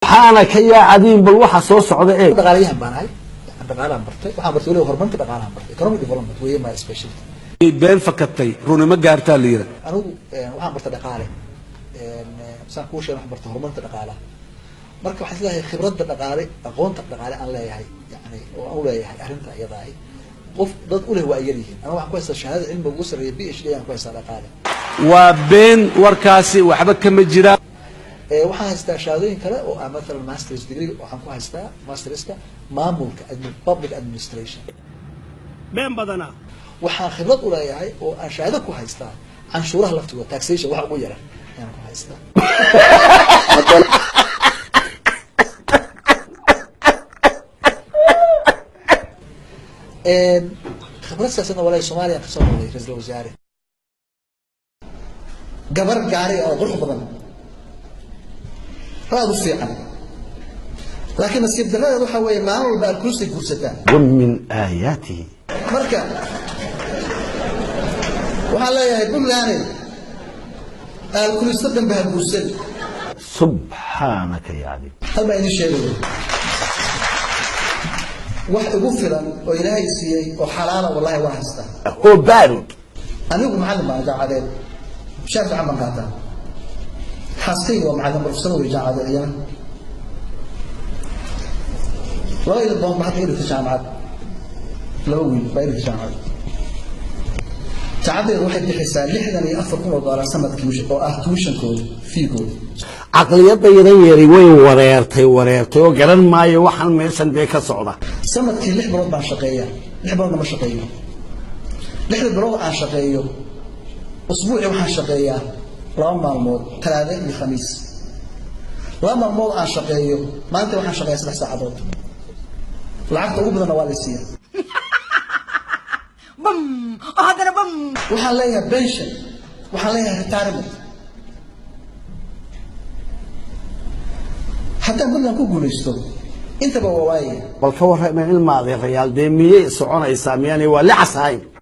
سبحانك يا عظيم بالوحى صوص عضو ايه دقاليها باناي دقالها برتي waxaan bartay wali hormarka daqaalaha bartay economic development way my specialty been fakatay runa ma gaartaa liira anigu waxaan bartay dhaqaale saan ku sheegay waxaan bartay horumarka dhaqaalaha marka waxaan leeyahay khibradda dhaqaale aqoonta dhaqaale aan leeyahay yani oo aan leeyahay arinta iyada ay qof dad u leh waa yarihiin anigu waxaan ku haystaa shahaado cilmi ugu sareeyo PhD aan ku haystaa dhaqaale waa been warkaasi waxba kama jira waxaan haystaa shahaadooyin kale oo ah مثلا masters degree waxaan ku haystaa masterska maamulka public administration been badana waxaan khibrad u leeyahay oo aan shahaado ku haystaa canshuuraha laftiga taxation waxa ugu yara ayaan ku haystaa khibrad saasana walaa Soomaaliya ka soo noqday ra'iisul wasaare gabar gaari oo qurux badan هذا الصيحة لكن السيد دلالة روحه هو معه بقى الكرسي كرسيتان ومن آياته مركب وحلا يقول يعني الكرسي بها الكرسي سبحانك يا عظيم هل ما ينشي له واحد غفرا وإلهي سيئي وحلالا والله وحستا هو بارد أنا أقول معلم هذا عادل شاف عمل هذا حاسين ومعلم بروفيسور ويجا عاد ايام راي الضم ما تقدر تجامعات لوي بايد تجامعات تعبي روحي بحساب لحدا يأثركم وضارا سمت كيوش او تويشن كود في كود عقليته يري وين وريرتي وقرن مايو waxan meeshan bay ka socda samadkii 6 bilood baan shaqeeyaa 6 bilood ma shaqeeyo 6 bilood aan shaqeeyo usbuuci waxaan shaqeeyaa لام مالمود ثلاثة الخميس لام مالمود عن شقيه ما أنت وحن شقيه 3 ساعات العقد أقول بدنا نواليسية بم هذا بم وحن ليها بنشن وحن ليها ريتايرمنت حتى قلنا نقول يستو أنت بواواي بل كور من الماضي ريال دي مية سعون إسامياني ولا عساين